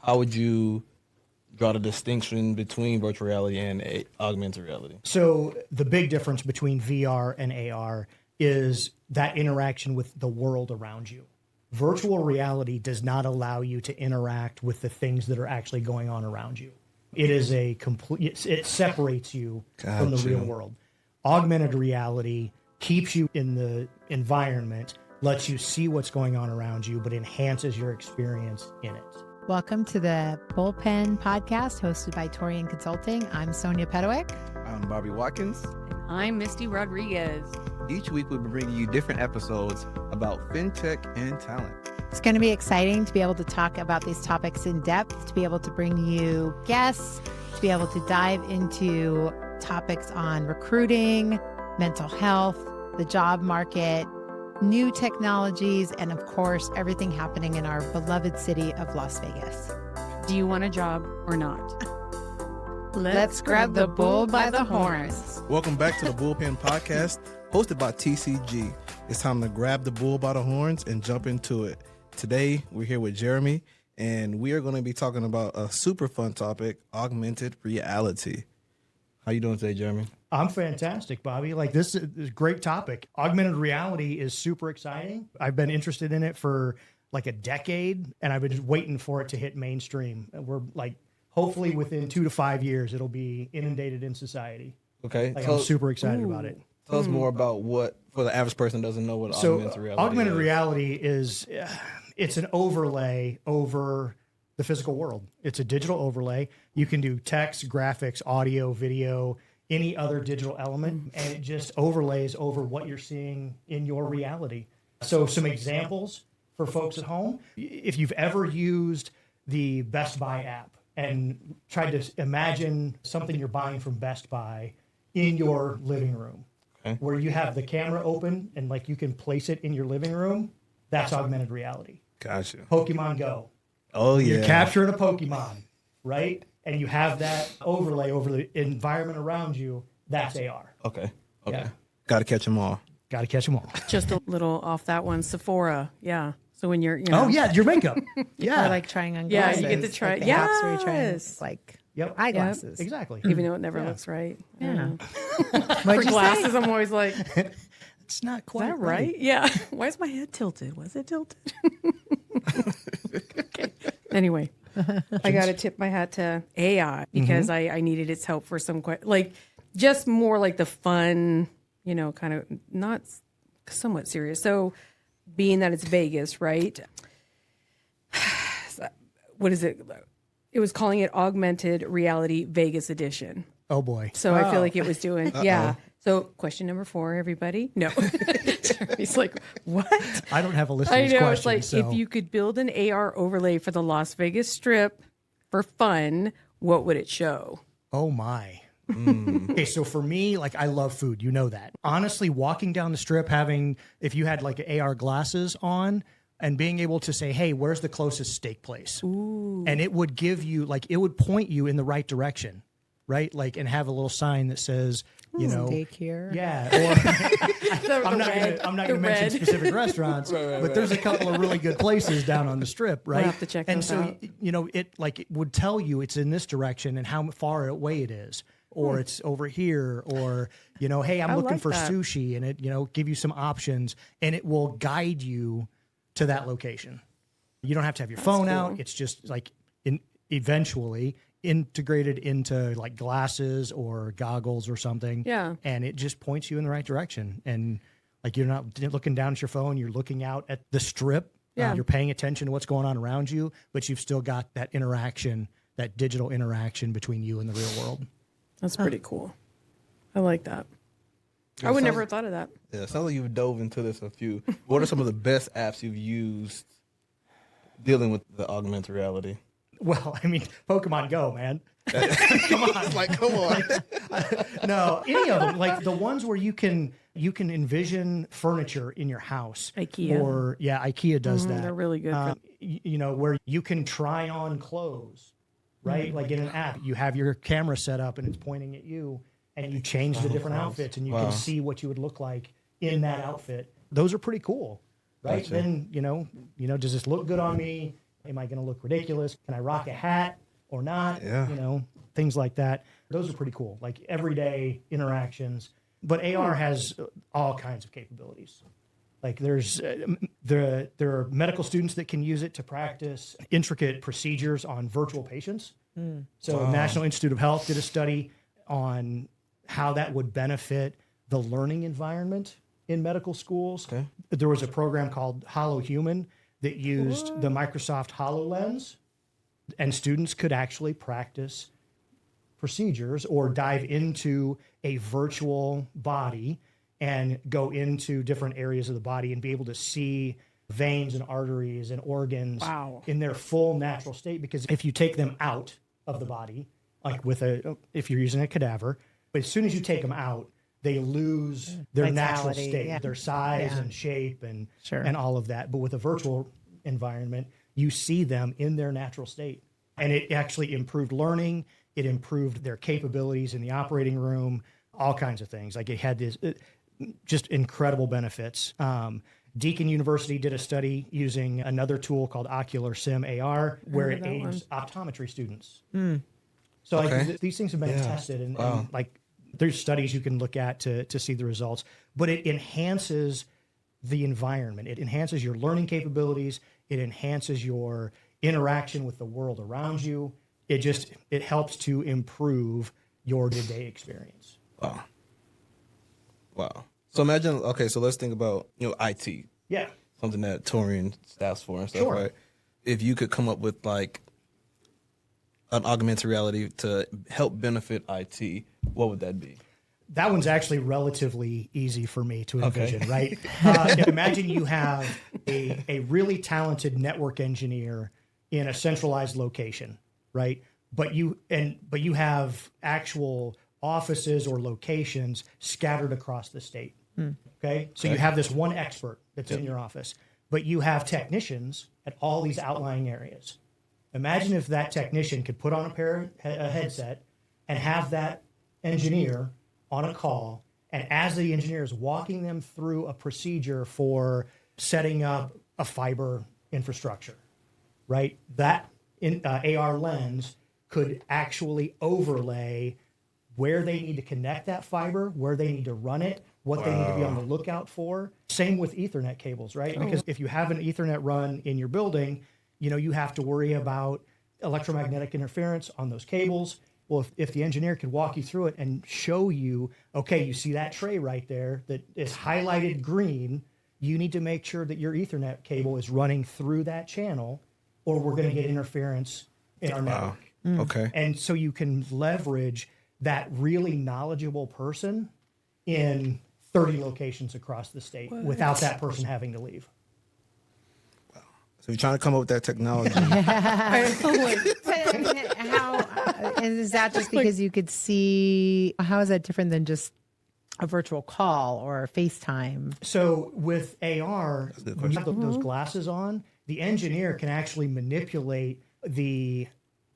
how would you draw the distinction between virtual reality and augmented reality? So the big difference between VR and AR is that interaction with the world around you. Virtual reality does not allow you to interact with the things that are actually going on around you. It is a complete, it separates you from the real world. Augmented reality keeps you in the environment, lets you see what's going on around you, but enhances your experience in it. Welcome to the Bullpen Podcast hosted by Torian Consulting. I'm Sonia Pedowick. I'm Bobby Watkins. I'm Misty Rodriguez. Each week we'll be bringing you different episodes about fintech and talent. It's going to be exciting to be able to talk about these topics in depth, to be able to bring you guests, to be able to dive into topics on recruiting, mental health, the job market, new technologies, and of course, everything happening in our beloved city of Las Vegas. Do you want a job or not? Let's grab the bull by the horns. Welcome back to the Bullpen Podcast, hosted by TCG. It's time to grab the bull by the horns and jump into it. Today, we're here with Jeramie, and we are going to be talking about a super fun topic, augmented reality. How you doing today, Jeramie? I'm fantastic, Bobby. Like, this is a great topic. Augmented reality is super exciting. I've been interested in it for like a decade, and I've been just waiting for it to hit mainstream. And we're like, hopefully within 2 to 5 years, it'll be inundated in society. Okay. Like, I'm super excited about it. Tell us more about what, for the average person doesn't know what augmented reality is. Augmented reality is, it's an overlay over the physical world. It's a digital overlay. You can do text, graphics, audio, video, any other digital element, and it just overlays over what you're seeing in your reality. So some examples for folks at home. If you've ever used the Best Buy app and tried to imagine something you're buying from Best Buy in your living room, where you have the camera open and like you can place it in your living room, that's augmented reality. Gotcha. Pokemon Go. Oh, yeah. You're capturing a Pokemon, right? And you have that overlay over the environment around you. That's AR. Okay. Yeah. Got to catch them all. Got to catch them all. Just a little off that one. Sephora. Yeah. So when you're, you know. Oh, yeah, your makeup. Yeah. Or like trying on Yeah, glasses. you get to try- like the apps where you're trying Yes. like Yep. eyeglasses. Exactly. Even though it never Yeah. looks right. Yeah. For glasses, I'm always like, is It's not quite that right? Yeah. Why is my head tilted? Was it tilted? Okay. Anyway, I got to tip my hat to AI because I needed its help for some, like, just more like the fun, you know, kind of not somewhat serious. So being that it's Vegas, right? What is it? It was calling it Augmented Reality Vegas Edition. Oh, boy. So I feel like it was doing, yeah. So question number 4, everybody. No. He's like, what? I don't have a list of I these know. questions. It's like, so. if you could build an AR overlay for the Las Vegas Strip for fun, what would it show? Oh, my. Okay, so for me, like, I love food. You know that. Honestly, walking down the strip, if you had like AR glasses on and being able to say, hey, where's the closest steak place? Ooh. And it would give you, like, it would point you in the right direction, right? Like, and have a little sign that says, you know, steak here. yeah. Or, I'm not going to mention specific restaurants, but there's a couple of really good places down on the strip, right? We'll have to check and those so, out. you know, it would tell you it's in this direction and how far away it is. Or it's over here, or, you know, hey, I'm looking like for that. sushi, and it, you know, give you some options, and it will guide you to that location. You don't have to have your phone out. It's just like eventually integrated into like glasses or goggles or something. Yeah. And it just points you in the right direction. And like, you're not looking down at your phone, you're looking out at the strip. Yeah. You're paying attention to what's going on around you, but you've still got that interaction, that digital interaction between you and the real world. That's pretty cool. I like that. I would never have thought of that. Yeah, it sounds like you've dove into this a few. What are some of the best apps you've used dealing with the augmented reality? Well, I mean, Pokemon Go, man. Come on. Like, come on. No, any of them. Like the ones where you can envision furniture in your house. IKEA. Or, yeah, IKEA does that. They're really good for you know, where you can try on clothes, right? Like in an app, you have your camera set up and it's pointing at you, and you change the different outfits, and you can see what you would look like in that outfit. Those are pretty cool, right? Gotcha. Then, you know, does this look good on me? Am I going to look ridiculous? Can I rock a hat or not? Yeah. Things like that. Those are pretty cool, like everyday interactions. But AR has all kinds of capabilities. Like there's there are medical students that can use it to practice intricate procedures on virtual patients. So National Institute of Health did a study on how that would benefit the learning environment in medical schools. Okay. There was a program called HoloHuman that used the Microsoft HoloLens, and students could actually practice procedures or dive into a virtual body and go into different areas of the body and be able to see veins and arteries and organs in their full natural state. Because if you take them out of the body, like if you're using a cadaver, but as soon as you take them out, they lose their natural Vitality, state, their size and shape and all of that. But with a virtual environment, you see them in their natural state. And it actually improved learning. It improved their capabilities in the operating room, all kinds of things. Like it had this just incredible benefits. Deakin University did a study using another tool called Ocular Sim AR, where it aids optometry students. So like, these things have been tested, and like there's studies you can look at to see the results. But it enhances the environment. It enhances your learning capabilities. It enhances your interaction with the world around you. It helps to improve your day-to-day experience. Wow. So imagine, so let's think about, IT. Yeah. Something that Torian stands for and stuff, right? If you could come up with like an augmented reality to help benefit IT, what would that be? That one's actually relatively easy for me to envision, right? Imagine you have a really talented network engineer in a centralized location, right? But you have actual offices or locations scattered across the state. Okay? So you have this one expert that's in your office, but you have technicians at all these outlying areas. Imagine if that technician could put on a headset and have that engineer on a call, and as the engineer is walking them through a procedure for setting up a fiber infrastructure, right? That AR lens could actually overlay where they need to connect that fiber, where they need to run it, what they need to be on the lookout for. Same with Ethernet cables, right? Because if you have an Ethernet run in your building, you have to worry about electromagnetic interference on those cables. Well, if the engineer could walk you through it and show you, okay, you see that tray right there that is highlighted green, you need to make sure that your Ethernet cable is running through that channel, or we're going to get interference in our network. Okay. And so you can leverage that really knowledgeable person in 30 locations across the state without that person having to leave. So you're trying to come up with that technology. Is that just because you could see? How is that different than just a virtual call or FaceTime? So with AR, when you have those glasses on, the engineer can actually manipulate the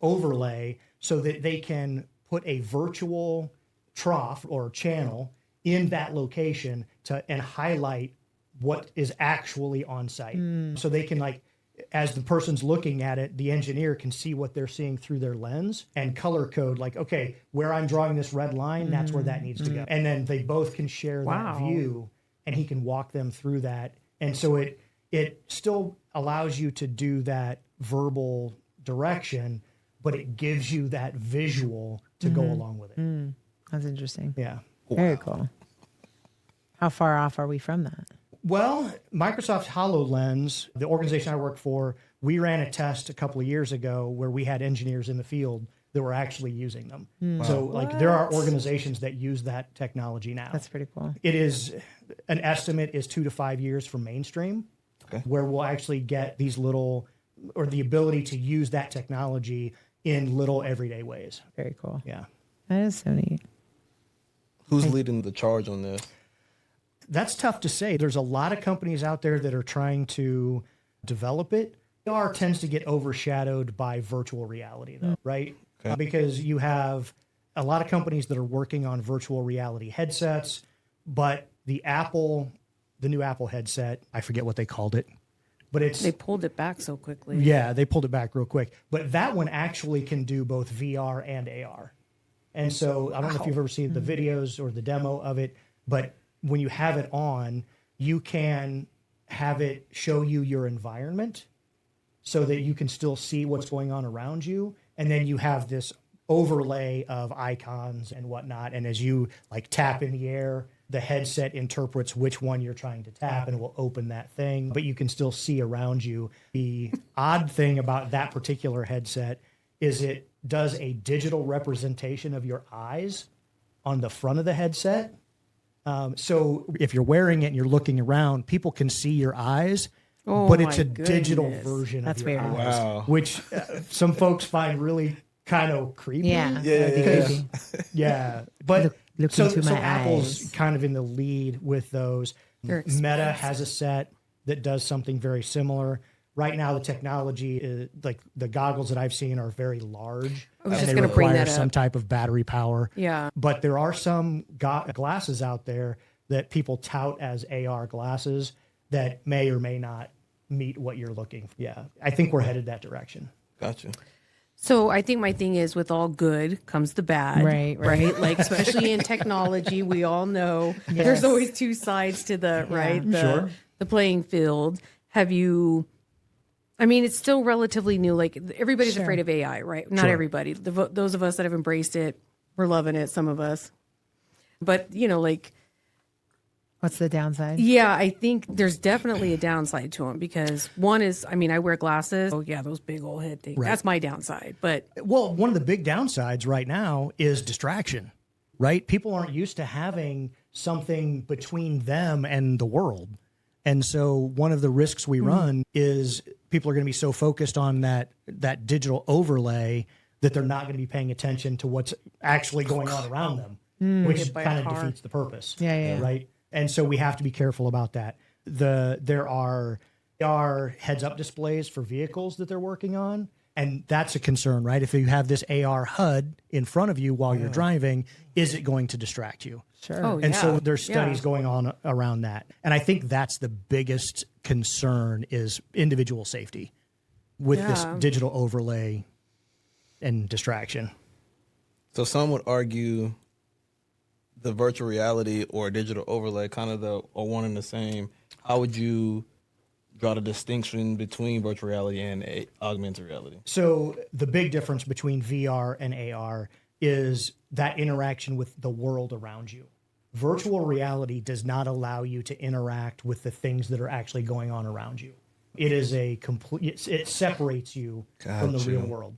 overlay so that they can put a virtual trough or channel in that location and highlight what is actually on site. So they can, as the person's looking at it, the engineer can see what they're seeing through their lens and color code, okay, where I'm drawing this red line, that's where that needs to go. And then they both can share that view, and he can walk them through that. And so it still allows you to do that verbal direction, but it gives you that visual to go along with it. That's interesting. Yeah. Very cool. How far off are we from that? Well, Microsoft HoloLens, the organization I work for, we ran a test a couple of years ago where we had engineers in the field that were actually using them. So there are organizations that use that technology now. That's pretty cool. It is, an estimate is 2 to 5 years for mainstream, where we'll actually get these little, or the ability to use that technology in little everyday ways. Very cool. Yeah. That is so neat. Who's leading the charge on this? That's tough to say. There's a lot of companies out there that are trying to develop it. AR tends to get overshadowed by virtual reality, though, right? Because you have a lot of companies that are working on virtual reality headsets, but the new Apple headset, I forget what they called it, but They pulled it back so quickly. yeah, they pulled it back real quick. But that one actually can do both VR and AR. And so I don't know if you've ever seen the videos or the demo of it, but when you have it on, you can have it show you your environment so that you can still see what's going on around you. And then you have this overlay of icons and whatnot. And as you like tap in the air, the headset interprets which one you're trying to tap and it will open that thing, but you can still see around you. The odd thing about that particular headset is it does a digital representation of your eyes on the front of the headset. So if you're wearing it and you're looking around, people can see your eyes, but it's my a digital goodness. version That's of your weird. eyes, Wow. which some folks find really kind of creepy. Yeah. Because, yeah. But Look so into my Apple's eyes. kind of in the lead with those. They're Meta has a set that does something very similar. Right now, the technology is like the goggles that I've seen are very large. I was and just they gonna bring require that up. some type of battery power. Yeah. But there are some glasses out there that people tout as AR glasses that may or may not meet what you're looking for. Yeah, I think we're headed that direction. Gotcha. So I think my thing is with all good comes the bad. Right. Like, especially in technology, we all know there's always two sides to the, right? The playing field. Have you, I mean, it's still relatively new. Like everybody's afraid of AI, right? Not everybody. Those of us that have embraced it, we're loving it. Some of us, but like, What's the downside? yeah, I think there's definitely a downside to them because one is, I mean, I wear glasses. Oh yeah, those big old head things. Right. That's my downside. But Well, one of the big downsides right now is distraction, right? People aren't used to having something between them and the world. And so one of the risks we run is people are going to be so focused on that digital overlay that they're not going to be paying attention to what's actually going on around them, which Hit by a kind of car. defeats the purpose. Yeah. Right. And so we have to be careful about that. There are heads-up displays for vehicles that they're working on, and that's a concern, right? If you have this AR HUD in front of you while you're driving, is it going to distract you? Sure. oh And yeah. so there's studies Yeah. going on around that. And I think that's the biggest concern is individual safety with this Yeah. digital overlay and distraction. So some would argue the virtual reality or digital overlay kind of are one and the same. How would you draw the distinction between virtual reality and augmented reality? So the big difference between VR and AR is that interaction with the world around you. Virtual reality does not allow you to interact with the things that are actually going on around you. It is a complete, it separates you from the Gotcha. real world.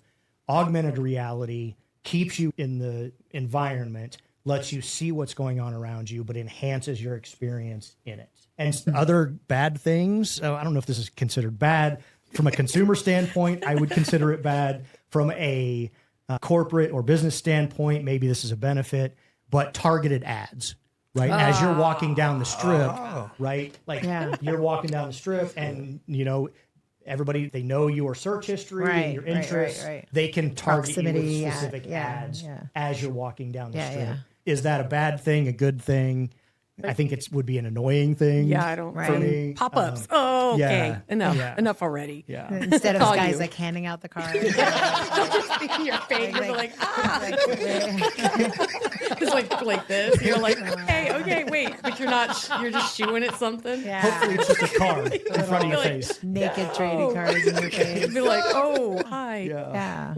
Augmented reality keeps you in the environment, lets you see what's going on around you, but enhances your experience in it. And other bad things, I don't know if this is considered bad. From a consumer standpoint, I would consider it bad. From a corporate or business standpoint, maybe this is a benefit, but targeted ads, right? As you're walking down the strip, right? Like you're walking down the strip and, everybody, they know your search history, and your interests. Right. They can target you Proximity, with specific ads as you're walking down the strip. Yeah. Is that a bad thing, a good thing? I think it would be an annoying thing. Yeah, I don't. Right. me. Pop-ups. Oh, okay. yeah, Enough. yeah. Enough already. Yeah. Instead of Call guys you. like handing out the card. In your face, you're like, it's like this. You're like, okay, wait, but you're not. You're just shooing at something. Yeah. Hopefully it's just a card in front of your Like- face. Naked trading cards in your face. Be like, oh, hi. Yeah.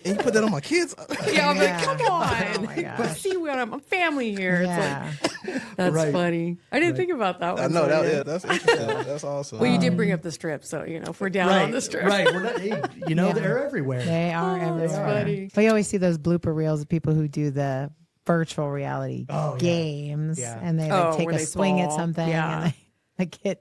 And you put that on my kids? Yeah, I'm Yeah. like, come on. Oh my gosh. See, I'm a family here. Yeah. It's like, that's Right. funny. I didn't think about that one. I know so that. yeah. Yeah, that's interesting. That's awesome. Well, you did bring up the strip, so if we're down on the strip, Right. We're not, they're everywhere. They are everywhere. funny. But you always see those blooper reels of people who do the virtual reality games, Yeah. and they Oh, take where a they swing at fall. something, Yeah. and they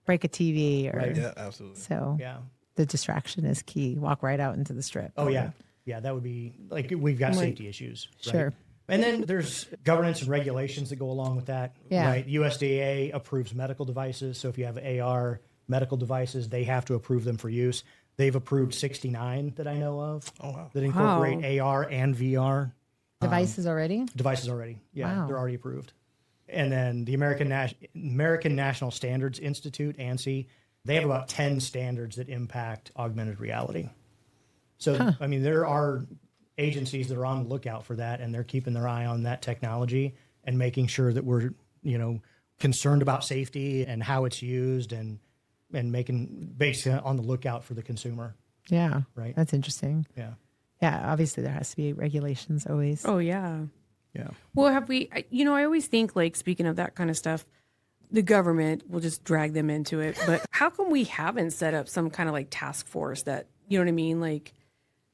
break a TV, or Yeah, absolutely. so. Yeah. The distraction is key. Walk right out into the strip. Oh, yeah. Yeah, that would be like we've got safety issues. Right? Sure. And then there's governance and regulations that go along with that. Yeah. Right. USDA approves medical devices. So if you have AR medical devices, they have to approve them for use. They've approved 69 that I know of that incorporate AR and VR Devices already? devices already. Yeah, Wow. they're already approved. And then the American National Standards Institute, ANSI, They have about 10 standards that impact augmented reality. So, I mean, there are agencies that are on the lookout for that, and they're keeping their eye on that technology and making sure that we're, concerned about safety and how it's used and making basically on the lookout for the consumer. Yeah. Right. That's interesting. Yeah. Yeah. Obviously, there has to be regulations always. Oh, yeah. Yeah. Well, I always think, like, speaking of that kind of stuff, the government will just drag them into it. But how come we haven't set up some kind of like task force that, you know what I mean? Like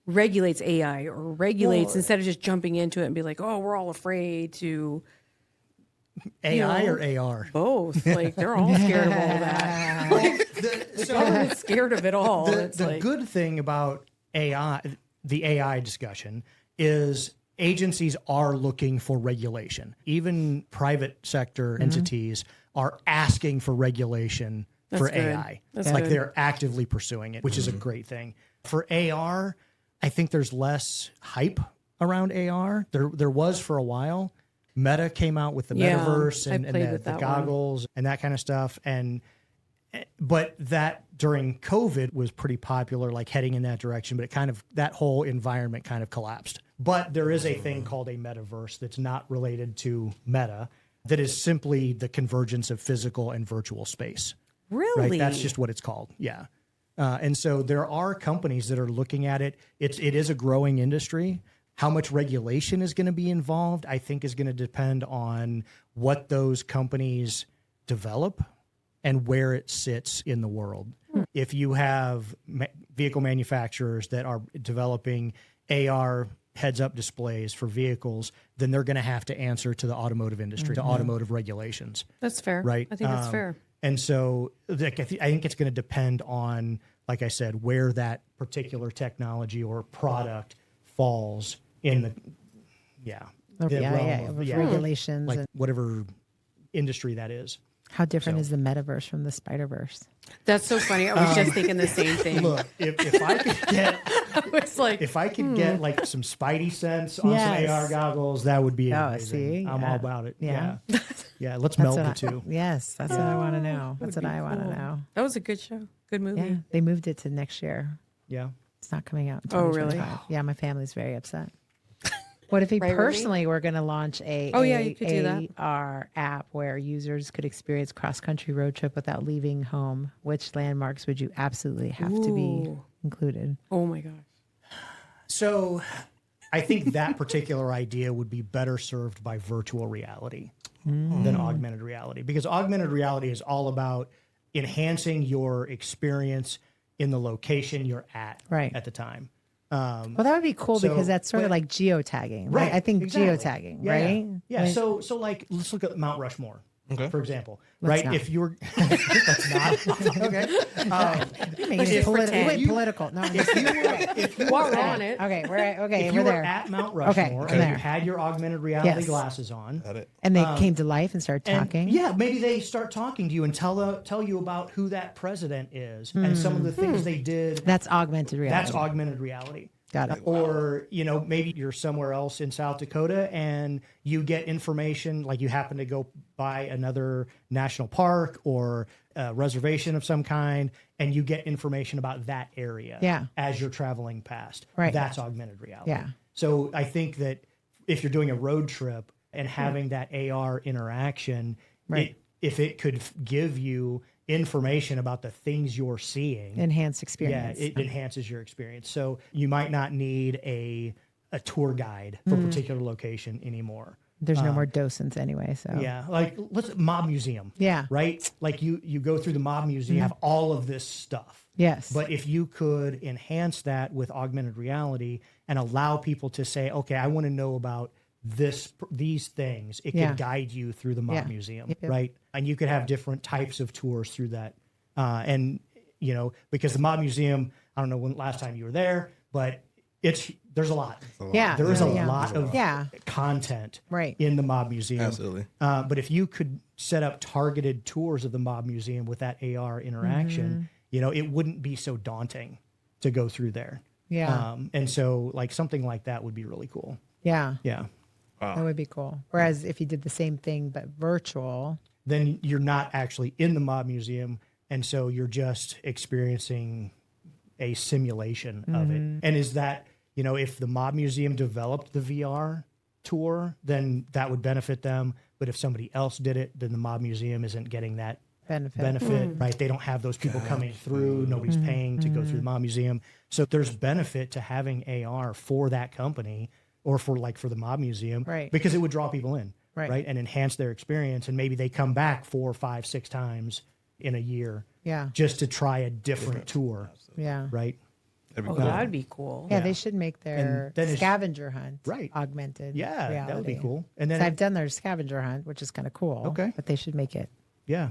regulates AI or regulates instead of just jumping into it and be like, oh, we're all afraid to. AI or AR? Both. Like they're all scared of all that. The government's scared of it all. The good thing about AI, the AI discussion, is agencies are looking for regulation. Even private sector entities are asking for regulation for good. AI. That's like good. they're actively pursuing it, which is a great thing. For AR, I think there's less hype around AR. There was for a while. Meta came out with the Yeah, metaverse I and played the with that one. goggles and that kind of stuff. But that during COVID was pretty popular, like heading in that direction. But that whole environment kind of collapsed. But there is a thing called a metaverse that's not related to Meta, that is simply the convergence of physical and virtual space. Really? Right? That's just what it's called. Yeah. And so there are companies that are looking at it. It is a growing industry. How much regulation is going to be involved, I think, is going to depend on what those companies develop and where it sits in the world. If you have vehicle manufacturers that are developing AR heads-up displays for vehicles, then they're going to have to answer to the automotive industry, to automotive regulations. That's fair. Right. I think that's fair. And so like, I think it's going to depend on, like I said, where that particular technology or product falls in the, realm of, regulations like and whatever industry that is. how different is the metaverse from the Spider-Verse? That's so funny. I was just thinking the same thing. Look, if I could get, It's like, if I could get like some Spidey sense on Yes. some AR goggles, that would be amazing. see? I'm all about it. Yeah. Yeah. Let's melt the two. Yes, that's what I want to know. That's what I want to know. that was a good show. Good movie. Yeah, they moved it to next year. Yeah. It's not coming out. In Oh, really? 2025. Yeah, my family's very upset. What if we Right, Ruby? personally were going to launch a you could do that. AR app where users could experience cross-country road trip without leaving home? Which landmarks would you absolutely have to be Ooh. included? Oh my gosh. So I think that particular idea would be better served by virtual reality than augmented reality, because augmented reality is all about enhancing your experience in the location you're at at the time. Well, that would be cool So, because that's sort of but- like geotagging, right? I think exactly. geotagging, Yeah, right? Yeah. So like, let's look at Mount Rushmore, for example, Let's right? not. If you were, let's not. Okay. You're making Let's it just pretend. wait, political. No, If you While were we're at- on it. okay, if we're you were there. at Mount Rushmore I'm and there. you had your augmented reality Yes. glasses on, Got it. And they came to life and started and talking. yeah, maybe they start talking to you and tell you about who that president is and some of the things they did. That's augmented reality. That's augmented reality. Got it. Or, maybe you're somewhere else in South Dakota and you get information, like you happen to go by another national park or a reservation of some kind, and you get information about that area as you're traveling past. Right. That's augmented reality. Yeah. So I think that if you're doing a road trip and having that AR interaction, if it could give you information about the things you're seeing, Enhanced experience. it enhances your experience. So you might not need a tour guide for a particular location anymore. There's no more docents anyway. So Yeah, like let's Mob Museum. Yeah. Right? Like you go through the Mob Museum, you have all of this stuff. Yes. But if you could enhance that with augmented reality and allow people to say, okay, I want to know about these things, it could guide you through the Mob Museum, Yep. right? And you could have different types of tours through that. Because the Mob Museum, I don't know when last time you were there, but there's a lot. Yeah. There is a Yeah. lot of Yeah. content Right. in the Mob Museum. Absolutely. But if you could set up targeted tours of the Mob Museum with that AR interaction, it wouldn't be so daunting to go through there. Yeah. And so like something like that would be really cool. Yeah. Yeah. That would be cool. Whereas if you did the same thing but virtual, Then you're not actually in the Mob Museum. And so you're just experiencing a simulation of it. And is that, if the Mob Museum developed the VR tour, then that would benefit them. But if somebody else did it, then the Mob Museum isn't getting that benefit, right? They don't have those people coming through. Nobody's paying to go through the Mob Museum. So there's benefit to having AR for that company or for the Mob Museum, Right. because it would draw people in, Right. And enhance their experience. And maybe they come back 4, 5, 6 times in a year Yeah. just to try a different tour, Yeah. right? Oh, that'd be cool. Yeah, they should make their then it's- scavenger hunt Right. augmented. Yeah, that would be reality. cool. And 'Cause then, I've done their scavenger hunt, which is kind of cool. Okay. But they should make it yeah.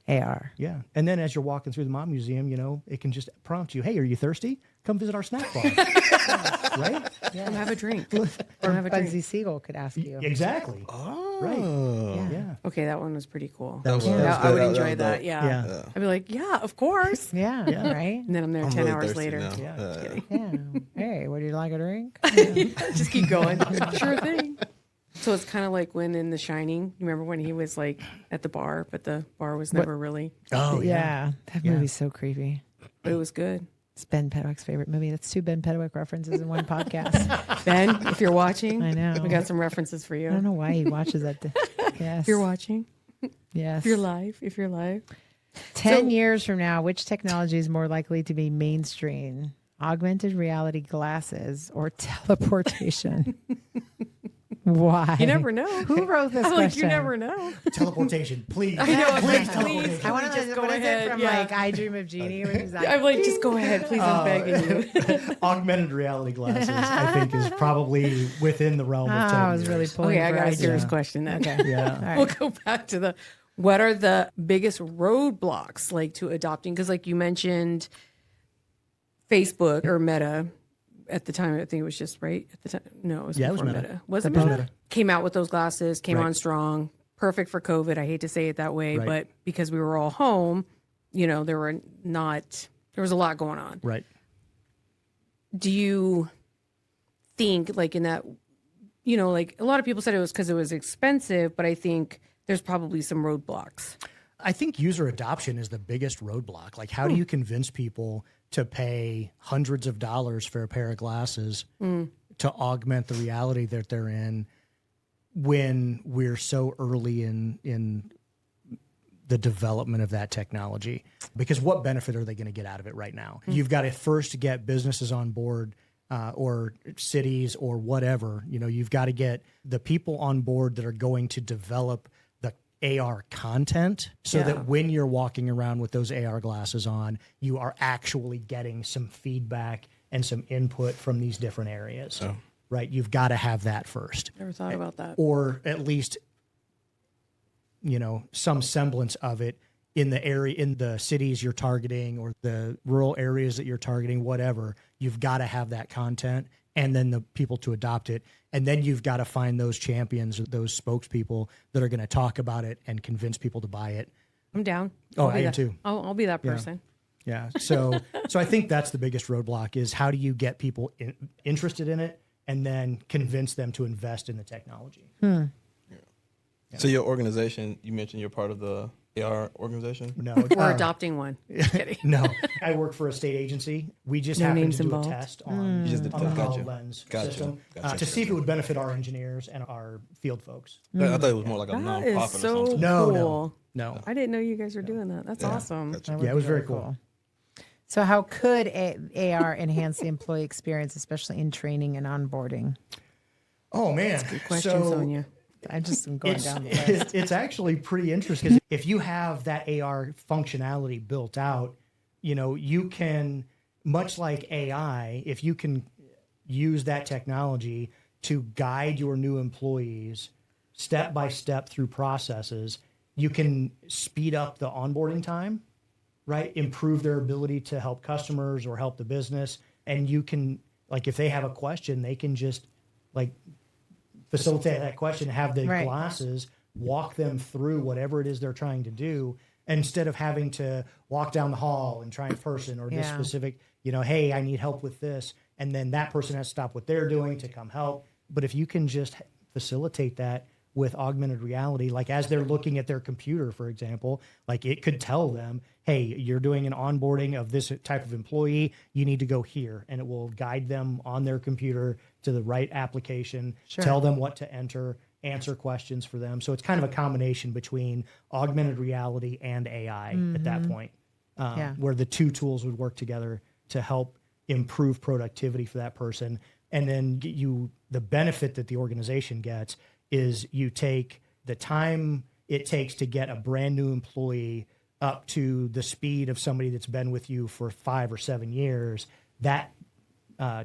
AR. Yeah. And then as you're walking through the Mob Museum, it can just prompt you, hey, are you thirsty? Come visit our snack bar. Right? Come have a drink. Come have a Bugsy drink. Siegel could ask you. Exactly. Oh. Right. Yeah. Yeah. Okay, that one was pretty cool. That was Yeah, that was I good. would That was enjoy dope. that. Yeah. Yeah. I'd be like, yeah, of course. Yeah. Yeah. Right? And then I'm there I'm 10 really hours thirsty later. now. Yeah. Yeah. Hey, would you like a drink? Just keep going. Sure thing. So it's kind of like when in The Shining, you remember when he was like at the bar, but the bar was never really, Oh, Yeah. That movie's so creepy. but it was good. It's Ben Pedwick's favorite movie. That's 2 Ben Pedwick references in one podcast. Ben, if you're watching, I know. we got some references for I you. don't know why he watches that. Yes. If you're watching, Yes. if you're live. 10 years from now, which technology is more likely to be mainstream? Augmented reality glasses or teleportation? Why? You never know. Who wrote this I'm question? like, you never know. Teleportation, please. I know. It's like, Please, please, I want to just know, go what is ahead. it from Yeah. like I Dream of Jeannie? Which is like, I'm like, just go ahead, please. I'm begging you. Augmented reality glasses, I think, is probably within the realm of 10 I was years. really pulling Okay, I for got a us. serious question then. Okay. Yeah. All right. We'll go back to what are the biggest roadblocks like to adopting? Because like you mentioned, Facebook or Meta at the time, I think it was just right at the time. No, it was Yeah, it was before Meta. Meta. Was It it was Meta? Meta. Came out with those glasses, came Right. on strong, perfect for COVID. I hate to say it that way, Right. but because we were all home, there was a lot going on. Right. Do you think like in that, like a lot of people said it was because it was expensive, but I think there's probably some roadblocks. I think user adoption is the biggest roadblock. Like, how do you convince people to pay hundreds of dollars for a pair of glasses to augment the reality that they're in when we're so early in the development of that technology? Because what benefit are they going to get out of it right now? You've got to first get businesses on board or cities or whatever. You've got to get the people on board that are going to develop the AR content so that when you're walking around with those AR glasses on, you are actually getting some feedback and some input from these different areas. Right? You've got to have that first. Never thought about that. Or at least, some semblance of it in the cities you're targeting or the rural areas that you're targeting, whatever. You've got to have that content and then the people to adopt it. And then you've got to find those champions, those spokespeople that are going to talk about it and convince people to buy it. I'm down. Oh, I'll be I am that- too. I'll be that person. Yeah. So I think that's the biggest roadblock is how do you get people interested in it and then convince them to invest in the technology? So your organization, you mentioned you're part of the AR organization. No, We're adopting one. Just kidding. no. I work for a state agency. We just No happened names to do involved. a test on, You just did on the that. Gotcha. HoloLens Gotcha. system Gotcha. to see if it would benefit our engineers and our field folks. I thought it was more like a That nonprofit is or so something. No, cool. No. I didn't know you guys were doing that. That's awesome. That Yeah, would it was be very really cool. So how could AR enhance the employee experience, especially in training and onboarding? Oh man. Good question, So Sonia. I just am going It's, down the list. it's actually pretty interesting 'cause if you have that AR functionality built out, you can, much like AI, if you can use that technology to guide your new employees step by step through processes, you can speed up the onboarding time, right? Improve their ability to help customers or help the business. And you can, like, if they have a question, they can just facilitate that question, have the Right. glasses walk them through whatever it is they're trying to do instead of having to walk down the hall and try in person or this Yeah. specific, hey, I need help with this. And then that person has to stop what they're doing to come help. But if you can just facilitate that with augmented reality, like as they're looking at their computer, for example, like it could tell them, hey, you're doing an onboarding of this type of employee, you need to go here. And it will guide them on their computer to the right application, tell them what to enter, answer questions for them. So it's kind of a combination between augmented reality and AI at that point, where the two tools would work together to help improve productivity for that person. And then the benefit that the organization gets is you take the time it takes to get a brand new employee up to the speed of somebody that's been with you for 5 or 7 years. That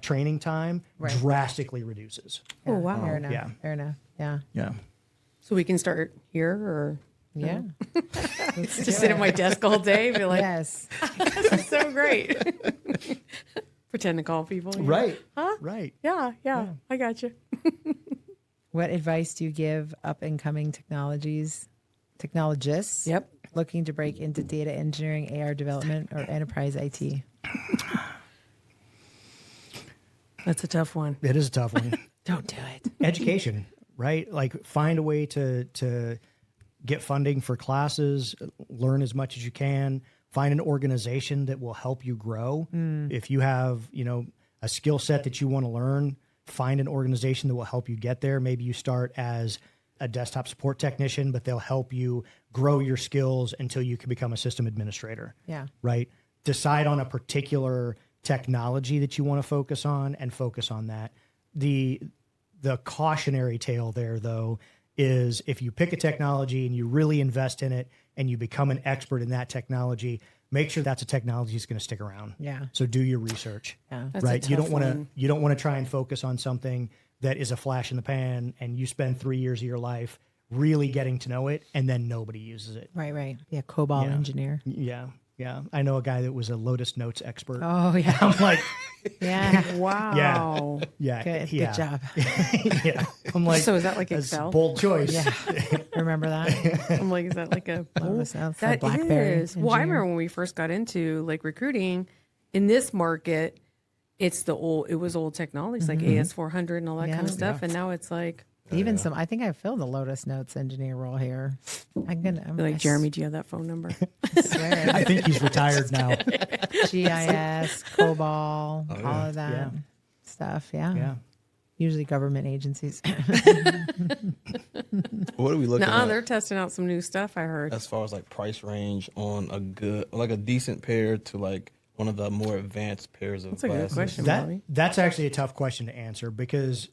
training time drastically reduces. Oh, wow. Fair enough. Yeah. Fair enough. Yeah. Yeah. So we can start here, or Yeah. just sit at my desk all day, be like, Yes. this is so great. Pretend to call people. Right. Huh? Right. Yeah, I got you. What advice do you give up and coming technologists Yep. looking to break into data engineering, AR development, or enterprise IT? That's a tough one. It is a tough one. Don't do it. Education, right? Like find a way to get funding for classes, learn as much as you can, find an organization that will help you grow. If you have, a skill set that you want to learn, find an organization that will help you get there. Maybe you start as a desktop support technician, but they'll help you grow your skills until you can become a system administrator. Yeah. Right? Decide on a particular technology that you want to focus on and focus on that. The cautionary tale there, though, is if you pick a technology and you really invest in it and you become an expert in that technology, make sure that's a technology that's going to stick around. Yeah. So do your research. Yeah. That's a Right. You tough don't want to one. you don't want to try and focus on something that is a flash in the pan and you spend 3 years of your life really getting to know it and then nobody uses it. Right. Yeah. COBOL Yeah. engineer. Yeah. Yeah. I know a guy that was a Lotus Notes expert. Oh, yeah. I'm like, Yeah. Wow. yeah. Good yeah. job. Yeah. I'm like, So is that like that's Excel? bold choice. Yeah. Remember that? I'm like, is that like a Lotus Notes, the that BlackBerry is. Well, I engineer. remember when we first got into like recruiting in this market, it was old technologies like AS400 and all that kind of Yeah. stuff. And now it's like, Even some, I think I filled the Lotus Notes engineer role here. I'm like Jeramie, do you have that phone number? swear. I think he's retired now. GIS, COBOL, all of that Yeah. stuff. Yeah. Yeah. Usually government agencies. What are we looking No, at they're testing out some new stuff, I heard. as far as like price range on a decent pair to like one of the more advanced pairs of That's a good glasses? question, Bobby. That's actually a tough question to answer because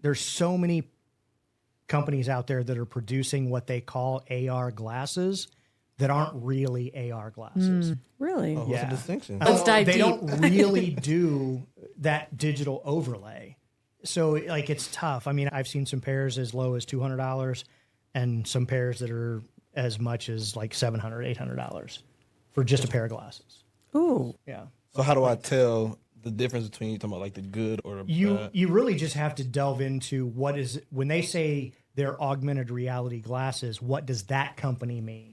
there's so many companies out there that are producing what they call AR glasses that aren't really AR glasses. Really? Oh, what's the distinction? Let's dive They deep. don't really do that digital overlay. So like it's tough. I mean, I've seen some pairs as low as $200 and some pairs that are as much as like $700, $800 for just a pair of glasses. Ooh. Yeah. So how do I tell the difference between you talking about like the good or the bad? You really just have to delve into what is when they say they're augmented reality glasses, what does that company mean?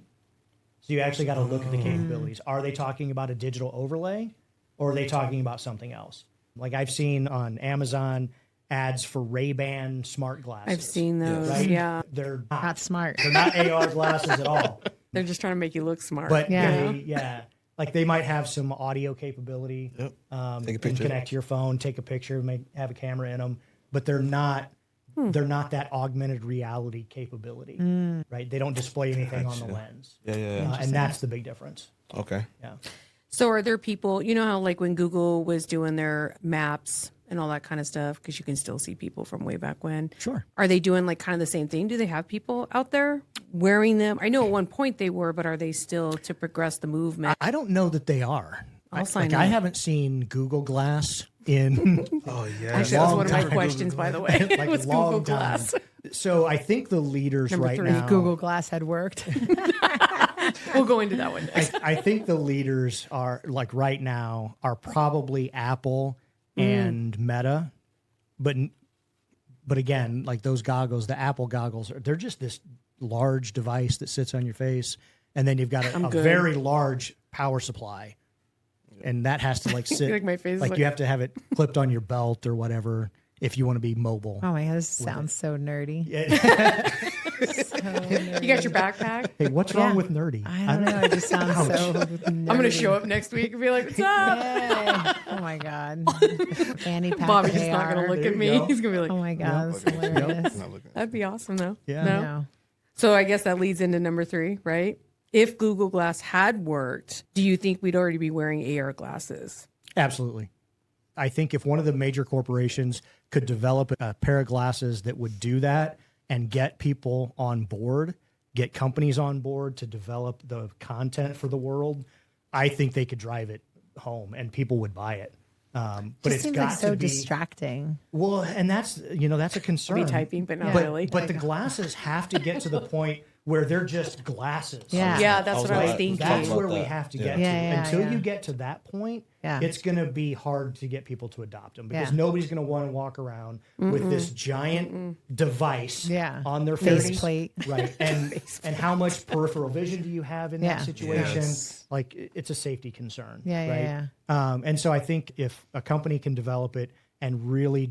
So you actually got to look at the capabilities. Are they talking about a digital overlay or are they talking about something else? Like I've seen on Amazon ads for Ray-Ban smart glasses. I've seen those. Right? Yeah. They're Not smart. They're not AR glasses at all. They're just trying to make you look smart. But Yeah. like they might have some audio capability. Yep. Take a And picture. connect to your phone, take a picture, have a camera in them, but they're not that augmented reality capability, right? They don't display anything on the lens, Yeah. and that's the big difference. Okay. Yeah, So are there people, you know how like when Google was doing their maps and all that kind of stuff, because you can still see people from way back when. sure. Are they doing like kind of the same thing? Do they have people out there wearing them? I know at one point they were, but are they still to progress the movement? I don't know that they are. I'll sign I up. haven't seen Google Glass in Oh yeah. Actually, that was long one of my time. questions, by the way. like it was long Google time. Glass. So I think the leaders Number right 3. now. Google Glass had worked. We'll go into that one next. I think the leaders are like right now are probably Apple and Meta, but again, like those goggles, the Apple goggles, they're just this large device that sits on your face, and then you've got a good. very large power supply, and that has to like sit Like my face is like like- you have to have it clipped on your belt or whatever. if you want to be mobile. Oh my God, this sounds so nerdy. You got your backpack? Hey, what's wrong with nerdy? I don't know. It just sounds so nerdy. I'm going to show up next week and be like, what's up? Yay. Oh my God. Fanny pack Bobby's just not going to look There at you me. go. He's going to be like, Oh my God, that's hilarious. Not looking. that'd be awesome, though. Yeah. No? No. So I guess that leads into number 3, right? If Google Glass had worked, do you think we'd already be wearing AR glasses? Absolutely. I think if one of the major corporations could develop a pair of glasses that would do that and get people on board, get companies on board to develop the content for the world, I think they could drive it home and people would buy it. But Just it's seems got like so to be distracting. well, and that's that's a concern. Be typing, but not But, really. but the glasses have to get to the point where they're just glasses. Yeah. Yeah, that's what I was about- thinking. That's about where we that. have to Yeah. get Yeah, to. yeah, Until yeah. you get to that point, Yeah. it's going to be hard to get people to adopt them because Yeah. nobody's going to want to walk around with this giant device Yeah. on their face. Faceplate. Right. And how much peripheral vision do you have in Yeah. that situation? Yes. Like, it's a safety concern. Yeah, yeah, right? And so I think if a company can develop it and really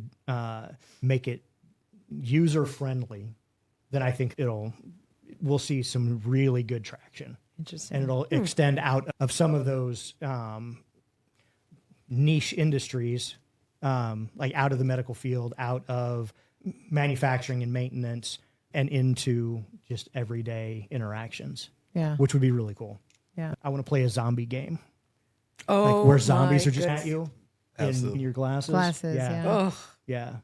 make it user friendly, then I think we'll see some really good traction. Interesting. And it'll extend out of some of those niche industries, like out of the medical field, out of manufacturing and maintenance, and into just everyday interactions, Yeah. which would be really cool. Yeah. I want to play a zombie game, Oh, like where zombies my are just goodness. at you in Absolutely. your glasses. Glasses, yeah. yeah. Ugh. Yeah.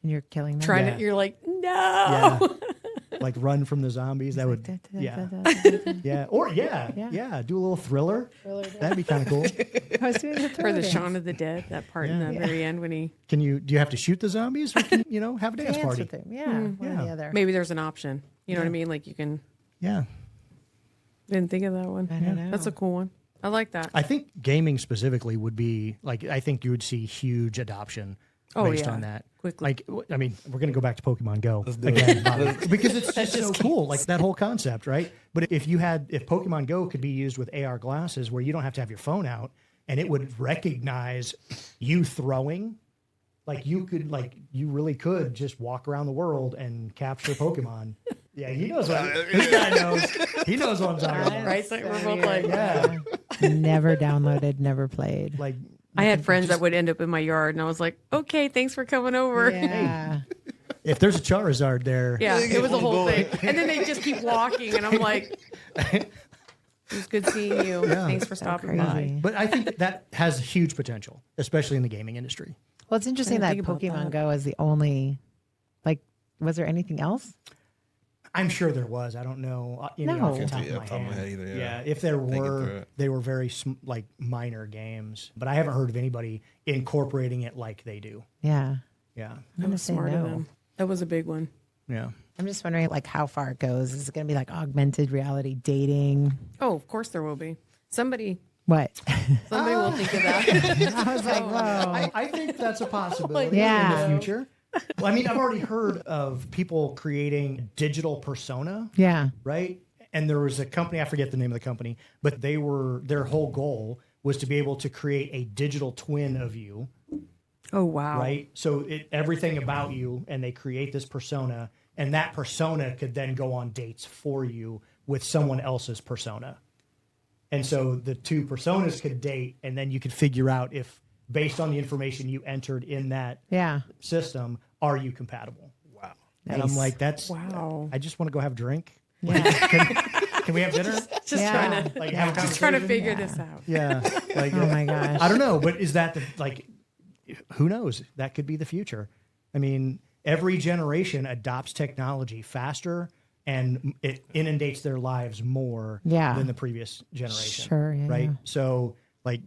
And you're killing them. Trying Yeah. to, you're like, no. Yeah. Like run from the zombies. That would, yeah. Yeah. Or, yeah. Do a little thriller. That'd be kind of cool. I was doing the Or thriller the dance. Shaun of the Dead, that part in the very end when he, Do you have to shoot the zombies or can you have a dance Dance party? with them. Yeah. One or the Yeah. other. maybe there's an option. You know what I mean? Like you can, Yeah. didn't think of that one. I don't know. That's a cool one. I like that. I think gaming specifically would be like, I think you would see huge adoption Oh, based yeah. on that. Quickly. Like, I mean, we're going to go back to Pokemon Go do again, Bobby, because it's just so cool. Like that whole concept, right? But if Pokemon Go could be used with AR glasses where you don't have to have your phone out and it would recognize you throwing, like you really could just walk around the world and capture Pokemon. Yeah, he knows what this guy knows. He knows what I'm talking about. Right? So we're both like, Yeah, Never downloaded, never played. like I had friends that would end up in my yard, and I was like, okay, thanks for coming over. Yeah, Yeah. if there's a Charizard there, it was a whole going. thing. And then they just keep walking, and I'm like, it was good seeing you. Thanks for stopping by. crazy. But I think that has huge potential, especially in the gaming industry. Well, it's interesting I that didn't think about Pokemon that. Go is the only, like, was there anything else? I'm sure there was. I don't know. Any No. off the top Can't of tell my you off the top of my head. head either, yeah. If there Thinking through were, it. they were very like minor games. But I haven't heard of anybody incorporating it like they do. Yeah. Yeah, I'm That gonna was say smart of no. them. That was a big one. yeah. I'm just wondering, like, how far it goes. Is it going to be like augmented reality dating? Oh, of course there will be. Somebody What? will think of that. I was like, whoa. I think that's a possibility Yeah. in the future. Well, I mean, I've already heard of people creating digital persona, Yeah. right? And there was a company, I forget the name of the company, but their whole goal was to be able to create a digital twin of you, Oh, wow. right? So everything about you, and they create this persona, and that persona could then go on dates for you with someone else's persona. And so the two personas could date, and then you could figure out if, based on the information you entered in that Yeah. system, are you compatible? Wow. And I'm Nice. like, that's, Wow. I just want to go have a drink. Yeah. Can we have dinner? Just Yeah. trying to Like, have a just trying to conversation? figure this out. Yeah. Like, Oh my gosh. I don't know, but is that who knows? That could be the future. I mean, every generation adopts technology faster and it inundates their lives more Yeah. than the previous generation. Sure, yeah, Right. yeah. So, like,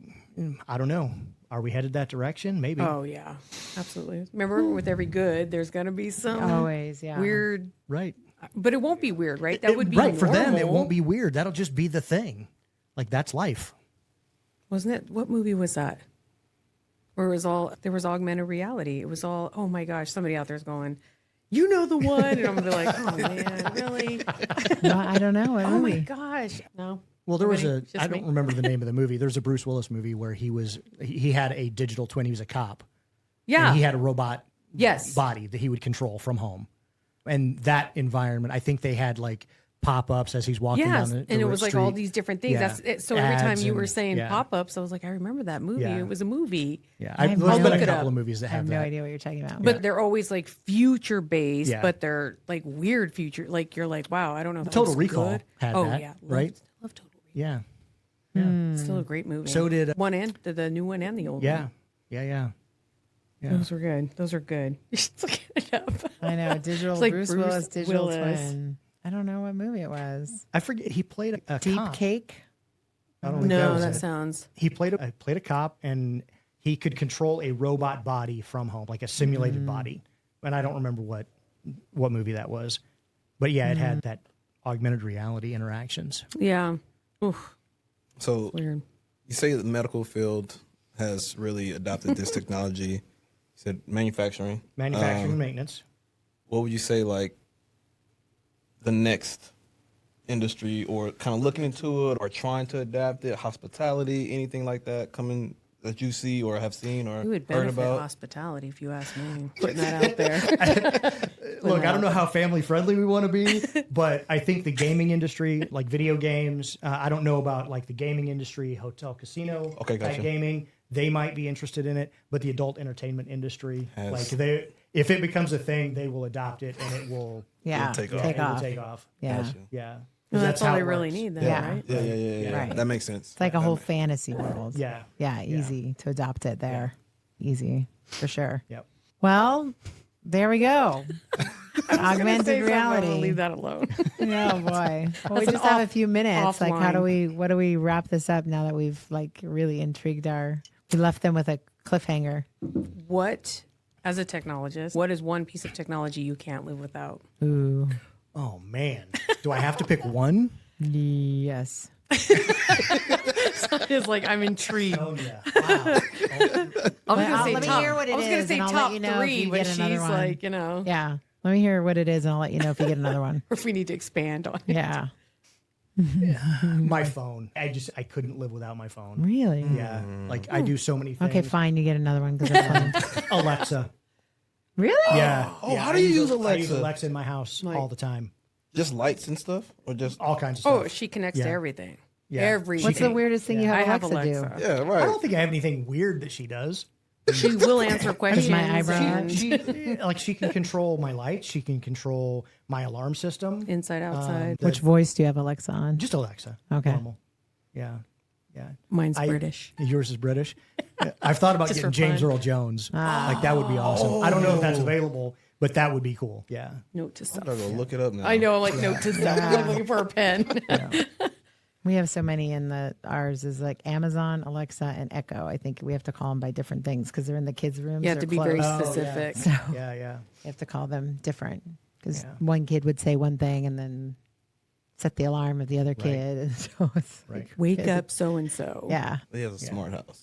I don't know. Are we headed that direction? Maybe. Oh, yeah. Absolutely. Remember, with every good, there's going to be some Always, yeah. weird, Right. but it won't be weird, right? That would be right. For them, it normal. won't be weird. That'll just be the thing. Like, that's life. Wasn't it? What movie was that? Where it was all, there was augmented reality. It was all, oh my gosh, somebody out there's going, you know the one. And I'm going to be like, oh man, really? No, I don't know. What Oh my movie? gosh. No. Well, there was Nobody? I Just don't me? remember the name of the movie. There's a Bruce Willis movie where he had a digital twin. He was a cop. Yeah. And he had a robot Yes. body that he would control from home. And that environment, I think they had like pop-ups as he's walking Yes, down the and it was like all street. these different things. Yeah. That's it. So every time Ads you were and- saying yeah. pop-ups, I was like, I remember that movie. Yeah. It was a movie. Yeah, I have there's no been a idea. couple of movies that I have have no that. idea what you're talking about. But they're always like future based, Yeah. but they're like weird future. Like you're like, wow, I don't know. If that Total looks Recall good. had oh that, yeah, right? Love Total Recall. Yeah, Still a great movie. So did- one and the new one and the old yeah, one. yeah. Those were good. Those are good. You should look it up. I know digital It's like Bruce Bruce Willis, digital Willis. twin. I don't know what movie it was. I forget. He played a Deep cop. Cake. I don't think No, was that it. sounds. He played a cop, and he could control a robot body from home, like a simulated body. And I don't remember what movie that was, but yeah, it had that augmented reality interactions. Yeah. Oof. So Weird. you say the medical field has really adopted this technology. You said manufacturing. Manufacturing and maintenance. What would you say like the next industry, or kind of looking into it or trying to adapt it? Hospitality, anything like that coming that you see or have seen or We would heard benefit about? hospitality if you ask me. Putting that out there. Look, I don't know how family friendly we want to be, but I think the gaming industry, like video games, I don't know about like the gaming industry, hotel, casino, Okay, gotcha. type gaming. They might be interested in it, but the adult entertainment industry, Has- like if it becomes a thing, they will adopt it and it will Yeah, take yeah, off. it will take off. Yeah, Gotcha. Yeah, Well, that's all how they it really works. need then, Yeah. right? Yeah. Right. That makes sense. it's like a whole fantasy world. Yeah. Yeah, easy to adopt it there. Easy for sure. Yep. Well, there we go. Augmented I'm reality. gonna leave that alone. Oh boy. Well, we That's just an have a few minutes. Like, how do offline. what do we wrap this up now that we've like really intrigued we left them with a cliffhanger. What, as a technologist, what is one piece of technology you can't live without? Ooh. Oh man, do I have to pick one? Yes. It's like I'm intrigued. Oh yeah. Wow. I was gonna say let me top. hear what it I was gonna is, say and I'll top let you know if three, you but get another she's one. like, you know, Yeah. Let me hear what it is and I'll let you know if you get another one. or if we need to expand on it. Yeah. My phone. I couldn't live without my phone. Really? Yeah. Like I do so many things. Okay, fine. You get another one because that's fine. Alexa. Really? Yeah. Oh, yeah, how do you use I use Alexa? Alexa in my house all the time. Just lights and stuff, or just All kinds of Oh, stuff. she connects to Yeah. everything. Yeah. Everything. What's the weirdest thing you have I have Alexa, Alexa. do? yeah, I right. don't think I have anything weird that she does. She will answer questions. my eyebrow and She like she can control my lights. She can control my alarm system. inside, outside. The- Which voice do you have Alexa on? just Alexa. Okay. Normal. Yeah. Yeah. Mine's British. Yours is British. Yeah, I've thought about Just getting for James fun. Earl Jones. Like that would be awesome. I don't know if that's available, but that would be cool. Yeah. Note to self. I'm gonna go look it up now. I know, like note to self. I'm like looking for a pen. We have so many in ours is like Amazon, Alexa, and Echo. I think we have to call them by different things because they're in the kids' rooms. You have they're to be very closed. specific. So Yeah. Yeah. you have to call them different because Yeah. one kid would say one thing and then set the alarm of the other kid. And so it's Right. like, Wake up, so and so. yeah. He has a smart house.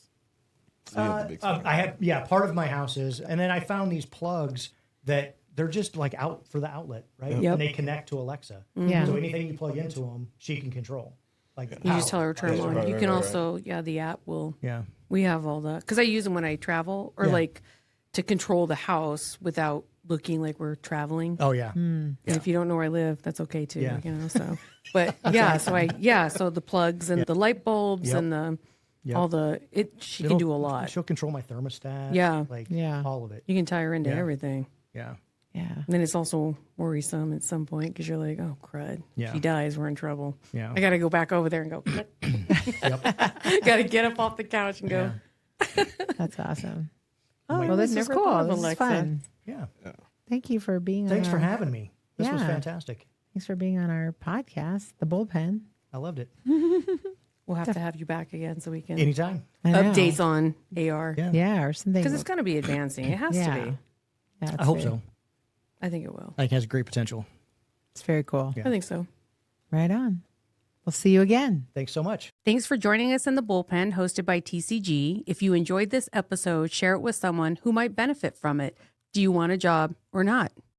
So you have the big smart I have part of my house is, and then I found these plugs that they're just like out for the outlet, right? Yep. And they connect to Alexa. Yeah. So anything you plug into them, she can control. Like You just tell power. her to turn them on. Right, You right, can right, also, the app will. Yeah. We have all the, because I use them when I travel or Yeah. like to control the house without looking like we're traveling. Oh yeah. And if you don't know where I live, that's okay too, Yeah. you know, so. But so the plugs and the light bulbs Yep. and the, Yep. all the, she can do a lot. She'll control my thermostat. Yeah. Like Yeah. all of it. You can tie her into Yeah. everything. Yeah. Yeah. And then it's also worrisome at some point because you're like, oh, crud. Yeah. If he dies, we're in trouble. Yeah. I got to go back over there and go, Yep. got to get up off the couch and go, That's awesome. oh, Well, this is never cool. thought of This is Alexa. fun. Yeah. Thank you for being Thanks on for our, having me. This was Yeah. fantastic. Thanks for being on our podcast, The Bullpen. I loved it. We'll have to have you back again so we can Anytime. I know. updates on AR. Yeah. Yeah, or something. Because it's going to be advancing. It has Yeah. to be. Yeah, I hope so. I think it will. I think it has great potential. It's very cool. Yeah. I think so. Right on. We'll see you again. Thanks so much. Thanks for joining us in the Bullpen, hosted by TCG. If you enjoyed this episode, share it with someone who might benefit from it. Do you want a job or not?